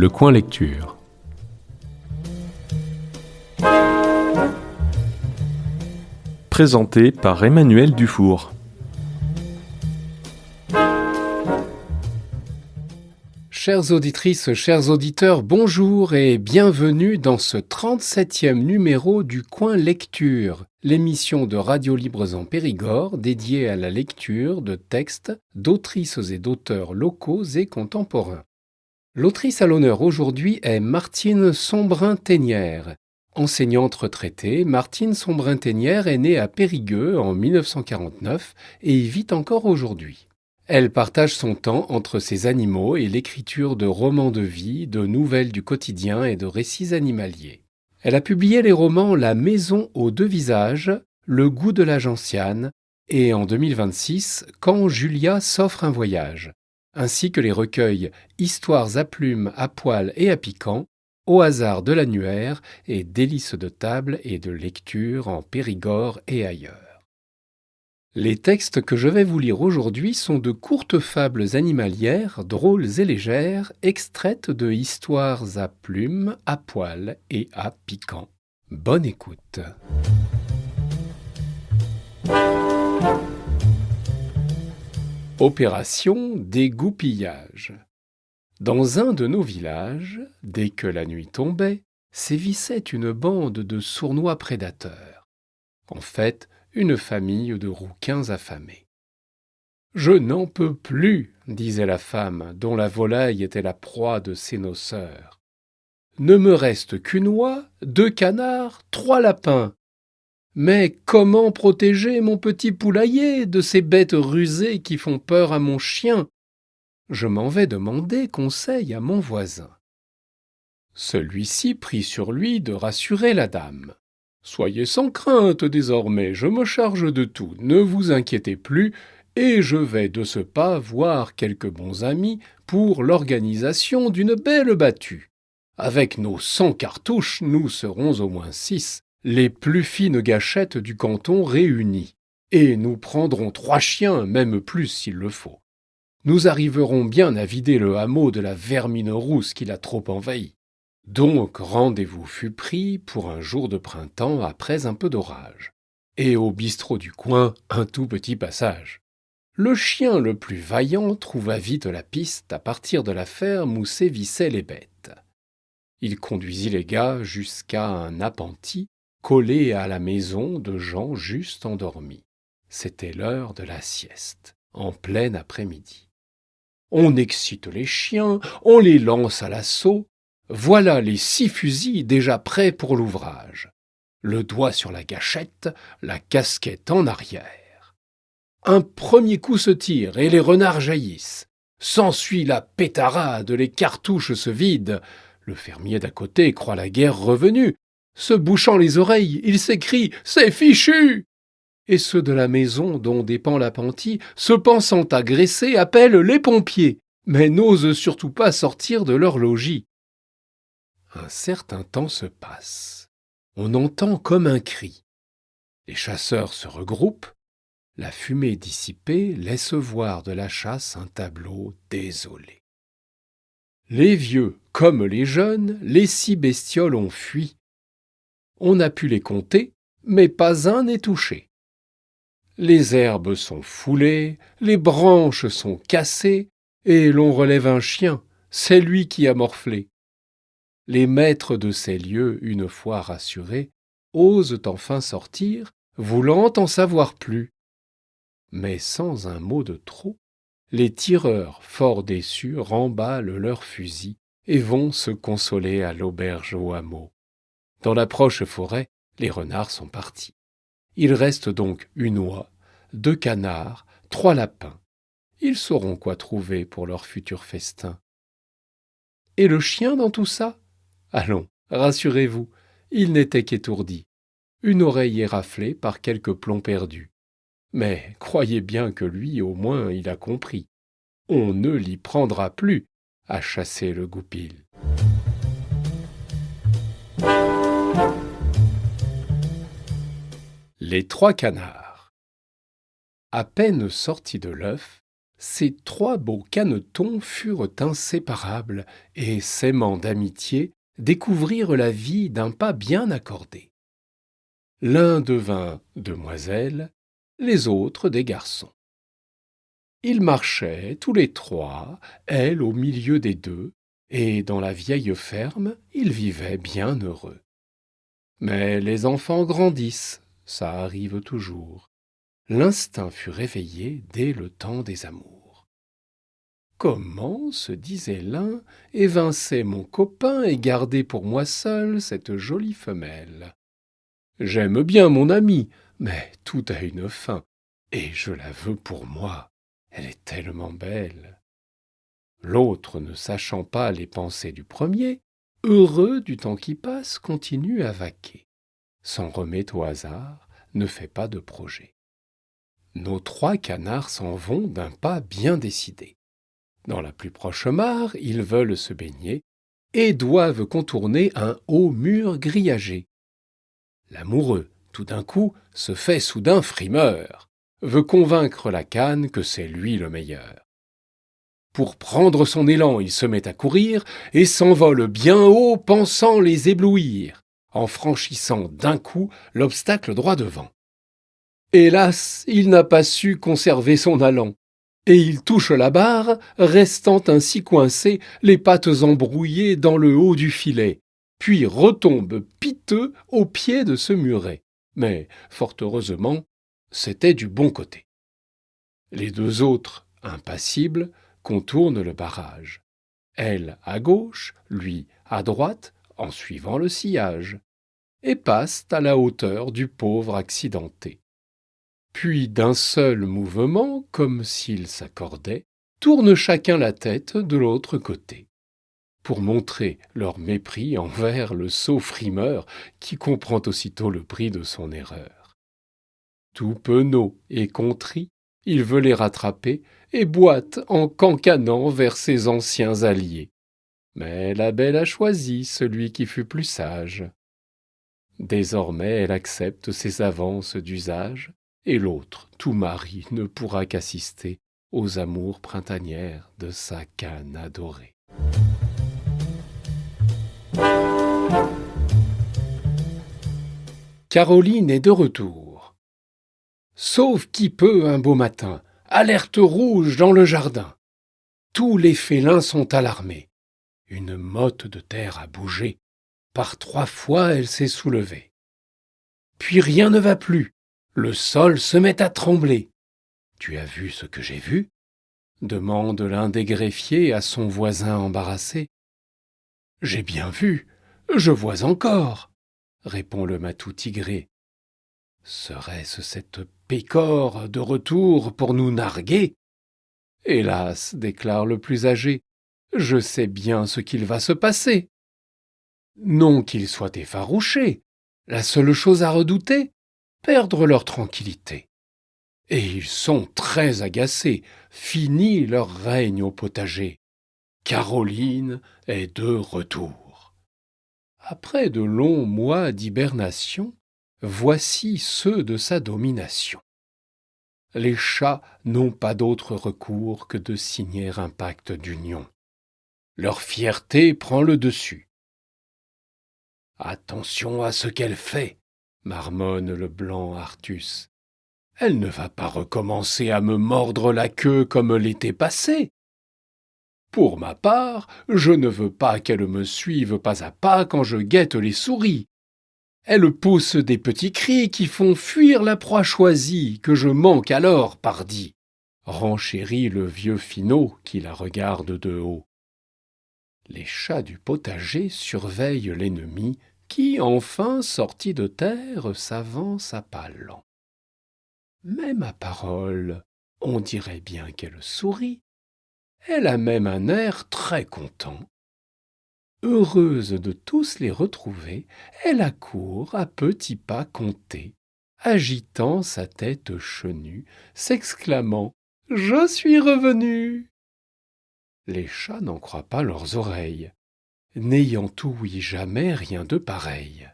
Le coin lecture. Présenté par Emmanuel Dufour. Chères auditrices, chers auditeurs, bonjour et bienvenue dans ce 37e numéro du Coin Lecture, l'émission de Radio Libres en Périgord dédiée à la lecture de textes d'autrices et d'auteurs locaux et contemporains. L'autrice à l'honneur aujourd'hui est Martine Sombrin-Ténière. Enseignante retraitée, Martine Sombrin-Ténière est née à Périgueux en 1949 et y vit encore aujourd'hui. Elle partage son temps entre ses animaux et l'écriture de romans de vie, de nouvelles du quotidien et de récits animaliers. Elle a publié les romans La maison aux deux visages, Le goût de la gentiane et en 2026, Quand Julia s'offre un voyage, ainsi que les recueils Histoires à plumes, à poil et à piquant, Au hasard de l'annuaire et Délices de table et de lecture en Périgord et ailleurs. Les textes que je vais vous lire aujourd'hui sont de courtes fables animalières, drôles et légères, extraites de Histoires à plumes, à poil et à piquant. Bonne écoute. Opération dégoupillage. Dans un de nos villages, dès que la nuit tombait, sévissait une bande de sournois prédateurs. En fait, une famille de rouquins affamés. « Je n'en peux plus, » disait la femme, dont la volaille était la proie de ses noceurs. « Ne me reste qu'une oie, 2 canards, 3 lapins. Mais comment protéger mon petit poulailler de ces bêtes rusées qui font peur à mon chien ? Je m'en vais demander conseil à mon voisin. » Celui-ci prit sur lui de rassurer la dame. « Soyez sans crainte désormais, je me charge de tout, ne vous inquiétez plus, et je vais de ce pas voir quelques bons amis pour l'organisation d'une belle battue. Avec nos 100 cartouches, nous serons au moins 6, les plus fines gâchettes du canton réunies, et nous prendrons 3 chiens, même plus s'il le faut. Nous arriverons bien à vider le hameau de la vermine rousse qui l'a trop envahi. Donc rendez-vous fut pris pour un jour de printemps après un peu d'orage. Et au bistrot du coin, un tout petit passage. Le chien le plus vaillant trouva vite la piste à partir de la ferme où sévissaient les bêtes. Il conduisit les gars jusqu'à un appentis collé à la maison de gens juste endormis. C'était l'heure de la sieste, en plein après-midi. On excite les chiens, on les lance à l'assaut. Voilà les 6 fusils déjà prêts pour l'ouvrage. Le doigt sur la gâchette, la casquette en arrière. Un premier coup se tire et les renards jaillissent. S'ensuit la pétarade, les cartouches se vident. Le fermier d'à côté croit la guerre revenue. Se bouchant les oreilles, il s'écrie « C'est fichu !» Et ceux de la maison dont dépend l'appentis, se pensant agressés, appellent les pompiers, mais n'osent surtout pas sortir de leur logis. Un certain temps se passe. On entend comme un cri. Les chasseurs se regroupent. La fumée dissipée laisse voir de la chasse un tableau désolé. Les vieux, comme les jeunes, les 6 bestioles ont fui. On a pu les compter, mais pas un n'est touché. Les herbes sont foulées, les branches sont cassées, et l'on relève un chien, c'est lui qui a morflé. Les maîtres de ces lieux, une fois rassurés, osent enfin sortir, voulant en savoir plus. Mais sans un mot de trop, les tireurs, fort déçus, remballent leurs fusils et vont se consoler à l'auberge au hameau. Dans la proche forêt, les renards sont partis. Il reste donc une oie, 2 canards, 3 lapins. Ils sauront quoi trouver pour leur futur festin. Et le chien dans tout ça ? Allons, rassurez-vous, il n'était qu'étourdi, une oreille éraflée par quelques plombs perdus. Mais croyez bien que lui, au moins, il a compris. On ne l'y prendra plus à chasser le goupil. Les 3 canards. À peine sortis de l'œuf, Ces trois beaux canetons furent inséparables et, s'aimant d'amitié, découvrirent la vie d'un pas bien accordé. L'un devint demoiselle, les autres des garçons. Ils marchaient tous les trois, elle au milieu des deux, et dans la vieille ferme, ils vivaient bien heureux. Mais les enfants grandissent, ça arrive toujours. L'instinct fut réveillé dès le temps des amours. Comment, se disait l'un, évincer mon copain et garder pour moi seul cette jolie femelle? J'aime bien mon amie, mais tout a une fin, et je la veux pour moi. Elle est tellement belle. L'autre, ne sachant pas les pensées du premier, heureux du temps qui passe, continue à vaquer. S'en remet au hasard, ne fait pas de projet. Nos trois canards s'en vont d'un pas bien décidé. Dans la plus proche mare, ils veulent se baigner et doivent contourner un haut mur grillagé. L'amoureux, tout d'un coup, se fait soudain frimeur, veut convaincre la canne que c'est lui le meilleur. Pour prendre son élan, il se met à courir et s'envole bien haut, pensant les éblouir, en franchissant d'un coup l'obstacle droit devant. Hélas, il n'a pas su conserver son allant, et il touche la barre, restant ainsi coincé, les pattes embrouillées dans le haut du filet, puis retombe piteux au pied de ce muret. Mais, fort heureusement, c'était du bon côté. Les deux autres, impassibles, contournent le barrage. Elle à gauche, lui à droite, en suivant le sillage, et passent à la hauteur du pauvre accidenté. Puis d'un seul mouvement, comme s'ils s'accordaient, tournent chacun la tête de l'autre côté, pour montrer leur mépris envers le sot frimeur qui comprend aussitôt le prix de son erreur. Tout penaud et contrit, il veut les rattraper et boite en cancanant vers ses anciens alliés. Mais la belle a choisi celui qui fut plus sage. Désormais elle accepte ses avances d'usage, et l'autre, tout mari, ne pourra qu'assister aux amours printanières de sa canne adorée. Caroline est de retour. Sauve qui peut un beau matin, alerte rouge dans le jardin. Tous les félins sont alarmés. Une motte de terre a bougé. Par 3 fois elle s'est soulevée. Puis rien ne va plus. Le sol se met à trembler. « Tu as vu ce que j'ai vu ?» demande l'un des greffiers à son voisin embarrassé. « J'ai bien vu, je vois encore, » répond le matou tigré. « Serait-ce cette pécore de retour pour nous narguer ?» Hélas, déclare le plus âgé, je sais bien ce qu'il va se passer. Non qu'ils soient effarouchés, la seule chose à redouter, perdre leur tranquillité. Et ils sont très agacés, fini leur règne au potager. Caroline est de retour. Après de longs mois d'hibernation, voici ceux de sa domination. Les chats n'ont pas d'autre recours que de signer un pacte d'union. Leur fierté prend le dessus. « Attention à ce qu'elle fait, » marmonne le blanc Artus. « Elle ne va pas recommencer à me mordre la queue comme l'été passé. Pour ma part, je ne veux pas qu'elle me suive pas à pas quand je guette les souris. Elle pousse des petits cris qui font fuir la proie choisie, que je manque alors, pardi. » Renchérit le vieux Finot qui la regarde de haut. Les chats du potager surveillent l'ennemi qui, enfin sorti de terre, s'avance à pas lents. Même à parole, on dirait bien qu'elle sourit. Elle a même un air très content. Heureuse de tous les retrouver, elle accourt à petits pas comptés, agitant sa tête chenue, s'exclamant « Je suis revenue !» Les chats n'en croient pas leurs oreilles, n'ayant ouï jamais rien de pareil.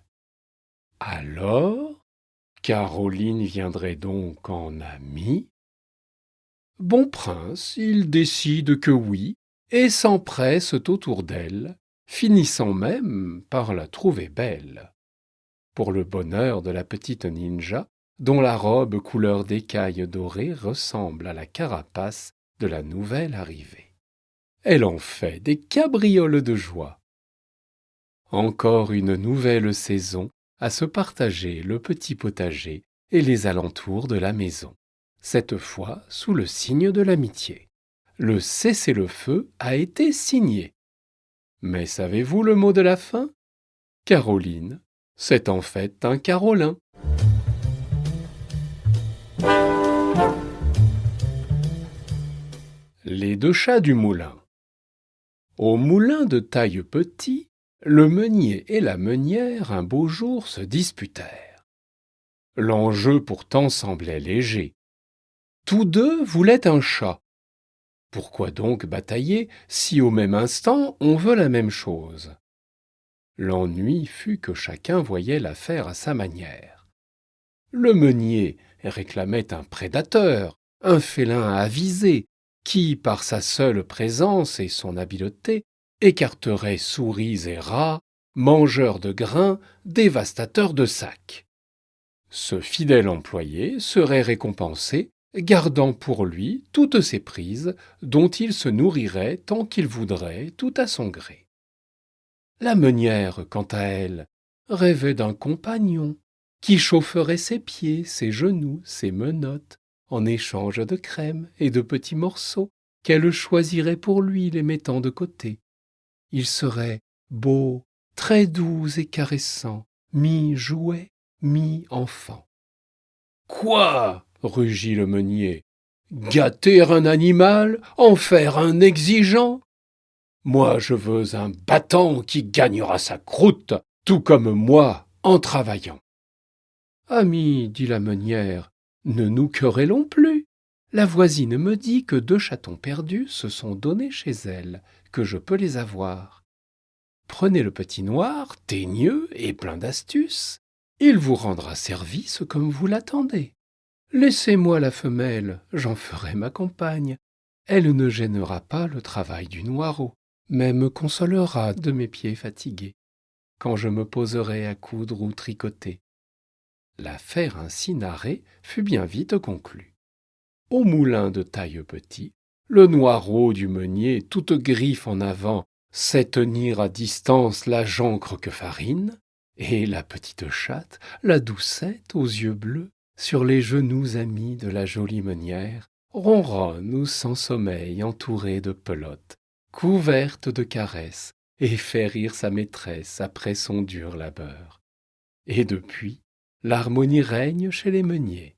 Alors, Caroline viendrait donc en amie? Bon prince, il décide que oui, et s'empresse autour d'elle, finissant même par la trouver belle. Pour le bonheur de la petite ninja, dont la robe couleur d'écaille dorée ressemble à la carapace de la nouvelle arrivée. Elle en fait des cabrioles de joie. Encore une nouvelle saison à se partager le petit potager et les alentours de la maison, cette fois sous le signe de l'amitié. Le cessez-le-feu a été signé. Mais savez-vous le mot de la fin? Caroline, c'est en fait un Carolin. Les deux chats du moulin. Au moulin de Taille-Petit, le meunier et la meunière un beau jour se disputèrent. L'enjeu pourtant semblait léger. Tous deux voulaient un chat. Pourquoi donc batailler si au même instant on veut la même chose? L'ennui fut que chacun voyait l'affaire à sa manière. Le meunier réclamait un prédateur, un félin avisé, qui, par sa seule présence et son habileté, écarterait souris et rats, mangeurs de grains, dévastateurs de sacs. Ce fidèle employé serait récompensé, gardant pour lui toutes ses prises, dont il se nourrirait tant qu'il voudrait, tout à son gré. La meunière, quant à elle, rêvait d'un compagnon qui chaufferait ses pieds, ses genoux, ses menottes, en échange de crème et de petits morceaux qu'elle choisirait pour lui les mettant de côté. Il serait beau, très doux et caressant, mi-jouet, mi-enfant. « Quoi ?» rugit le meunier. « Gâter un animal, en faire un exigeant ? Moi je veux un battant qui gagnera sa croûte, tout comme moi en travaillant. » « Ami, dit la meunière, ne nous querellons plus. La voisine me dit que 2 chatons perdus se sont donnés chez elle, que je peux les avoir. Prenez le petit noir, teigneux et plein d'astuces. Il vous rendra service comme vous l'attendez. Laissez-moi la femelle, j'en ferai ma compagne. Elle ne gênera pas le travail du noireau, mais me consolera de mes pieds fatigués, quand je me poserai à coudre ou tricoter. » L'affaire ainsi narrée fut bien vite conclue. Au moulin de Taille-Petit, le noireau du meunier, toute griffe en avant, sait tenir à distance la jancre que farine, et la petite chatte, la doucette aux yeux bleus, sur les genoux amis de la jolie meunière, ronronne ou sans sommeil entourée de pelotes, couverte de caresses, et fait rire sa maîtresse après son dur labeur. Et depuis, l'harmonie règne chez les meuniers.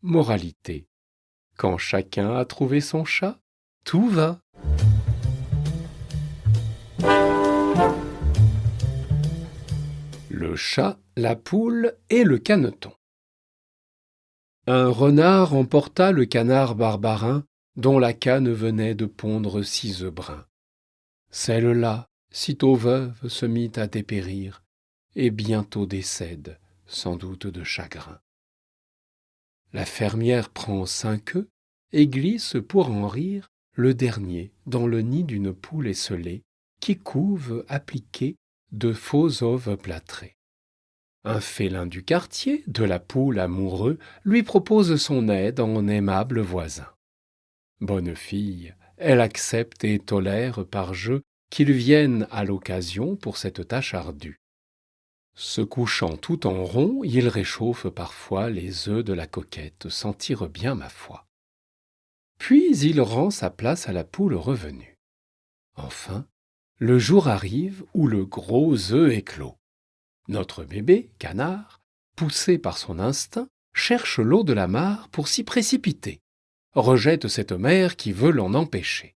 Moralité. Quand chacun a trouvé son chat, tout va. Le chat, la poule et le caneton. Un renard emporta le canard barbarin, dont la canne venait de pondre 6 œufs bruns. Celle-là, sitôt veuve, se mit à dépérir, et bientôt décède, sans doute de chagrin. La fermière prend 5 œufs et glisse pour en rire le dernier dans le nid d'une poule esselée qui couve appliquée de faux oves plâtrés. Un félin du quartier, de la poule amoureux, lui propose son aide en aimable voisin. Bonne fille, elle accepte et tolère par jeu qu'il vienne à l'occasion pour cette tâche ardue. Se couchant tout en rond, il réchauffe parfois les œufs de la coquette, sans tire bien ma foi. Puis il rend sa place à la poule revenue. Enfin, le jour arrive où le gros œuf éclot. Notre bébé, canard, poussé par son instinct, cherche l'eau de la mare pour s'y précipiter, rejette cette mère qui veut l'en empêcher.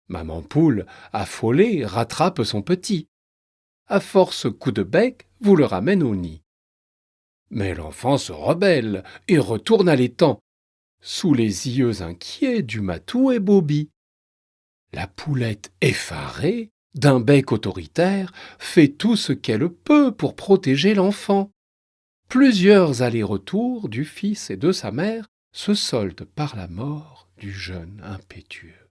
Maman poule, affolée, rattrape son petit. À force coup de bec, vous le ramène au nid. Mais l'enfant se rebelle et retourne à l'étang, sous les yeux inquiets du matou et Bobby. La poulette effarée, d'un bec autoritaire, fait tout ce qu'elle peut pour protéger l'enfant. Plusieurs allers-retours du fils et de sa mère se solde par la mort du jeune impétueux.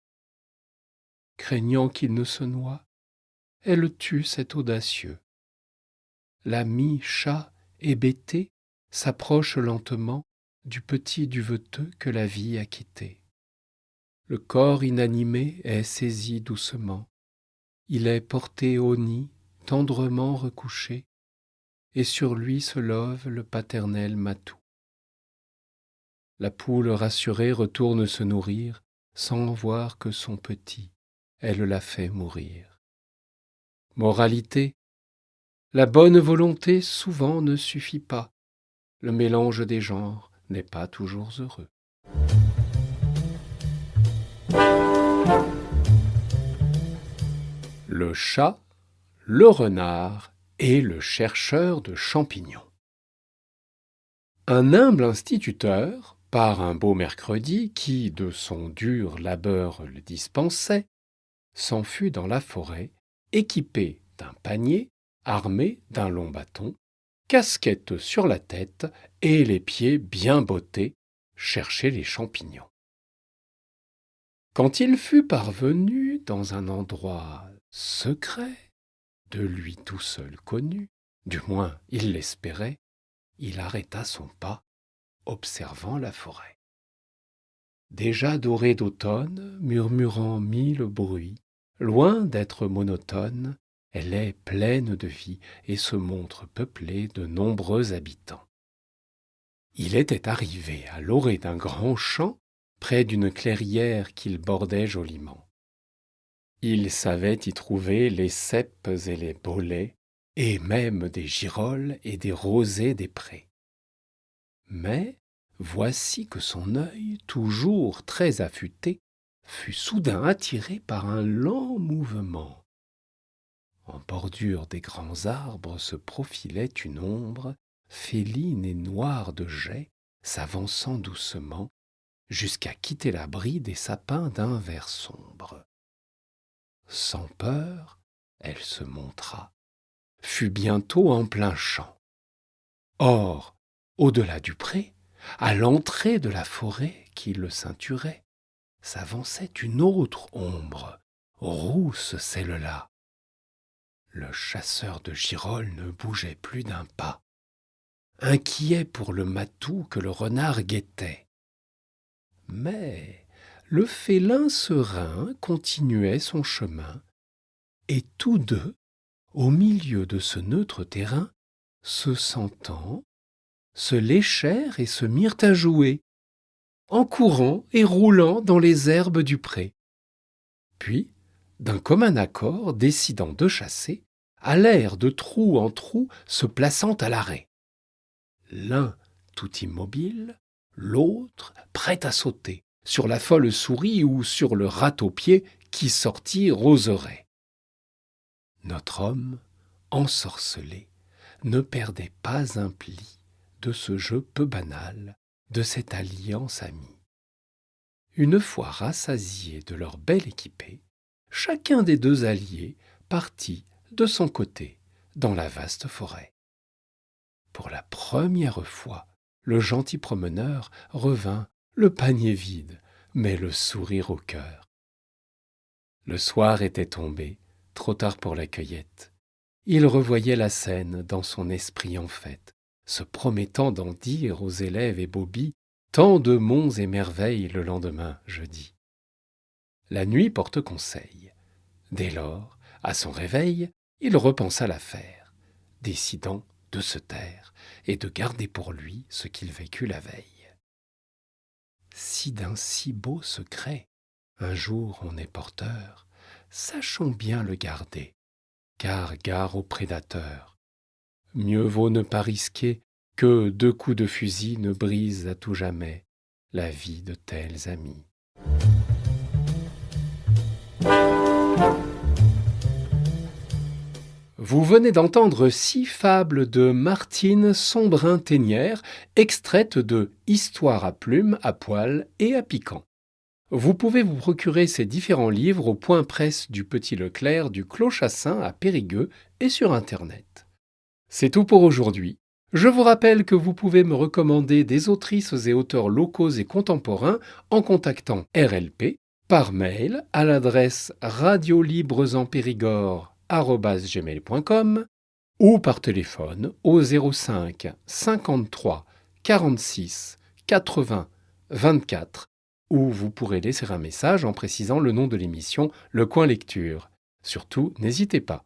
Craignant qu'il ne se noie, elle tue cet audacieux. L'ami chat hébété s'approche lentement du petit duveteux que la vie a quitté. Le corps inanimé est saisi doucement. Il est porté au nid, tendrement recouché, et sur lui se love le paternel matou. La poule rassurée retourne se nourrir, sans voir que son petit, elle l'a fait mourir. Moralité, la bonne volonté souvent ne suffit pas. Le mélange des genres n'est pas toujours heureux. Le chat, le renard et le chercheur de champignons. Un humble instituteur, par un beau mercredi qui de son dur labeur le dispensait, s'en fut dans la forêt, équipé d'un panier, armé d'un long bâton, casquette sur la tête et les pieds bien bottés, chercher les champignons. Quand il fut parvenu dans un endroit secret, de lui tout seul connu, du moins il l'espérait, il arrêta son pas, observant la forêt. Déjà dorée d'automne, murmurant mille bruits, loin d'être monotone, elle est pleine de vie et se montre peuplée de nombreux habitants. Il était arrivé à l'orée d'un grand champ, près d'une clairière qu'il bordait joliment. Il savait y trouver les cèpes et les bolets, et même des girolles et des rosées des prés. Mais voici que son œil, toujours très affûté, fut soudain attiré par un lent mouvement. En bordure des grands arbres se profilait une ombre, féline et noire de jais, s'avançant doucement, jusqu'à quitter l'abri des sapins d'un vert sombre. Sans peur, elle se montra, fut bientôt en plein champ. Or, au-delà du pré, à l'entrée de la forêt qui le ceinturait, s'avançait une autre ombre, rousse celle-là. Le chasseur de girolles ne bougeait plus d'un pas, inquiet pour le matou que le renard guettait. Mais le félin serein continuait son chemin, et tous deux, au milieu de ce neutre terrain, se sentant, se léchèrent et se mirent à jouer, en courant et roulant dans les herbes du pré. Puis, d'un commun accord, décidant de chasser, allèrent de trou en trou se plaçant à l'arrêt. L'un tout immobile, l'autre prêt à sauter, sur la folle souris ou sur le rat aux pieds qui sortit roserait. Notre homme, ensorcelé, ne perdait pas un pli de ce jeu peu banal, de cette alliance amie. Une fois rassasiés de leur belle équipée, chacun des deux alliés partit de son côté dans la vaste forêt. Pour la première fois, le gentil promeneur revint, le panier vide, mais le sourire au cœur. Le soir était tombé, trop tard pour la cueillette. Il revoyait la scène dans son esprit en fête, se promettant d'en dire aux élèves et Bobby tant de monts et merveilles le lendemain, jeudi. La nuit porte conseil. Dès lors, à son réveil, il repensa l'affaire, décidant de se taire et de garder pour lui ce qu'il vécut la veille. Si d'un si beau secret, un jour on est porteur, sachons bien le garder, car gare aux prédateurs. Mieux vaut ne pas risquer que 2 coups de fusil ne brisent à tout jamais la vie de tels amis. Vous venez d'entendre 6 fables de Martine Sombrin-Ténière, extraites de Histoire à plumes, à poil et à piquant. Vous pouvez vous procurer ces différents livres au point presse du Petit Leclerc du Clos Chassin à Périgueux et sur Internet. C'est tout pour aujourd'hui. Je vous rappelle que vous pouvez me recommander des autrices et auteurs locaux et contemporains en contactant RLP par mail à l'adresse radiolibresenpérigord@gmail.com ou par téléphone au 05 53 46 80 24 où vous pourrez laisser un message en précisant le nom de l'émission Le Coin Lecture. Surtout, n'hésitez pas.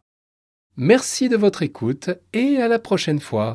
Merci de votre écoute et à la prochaine fois.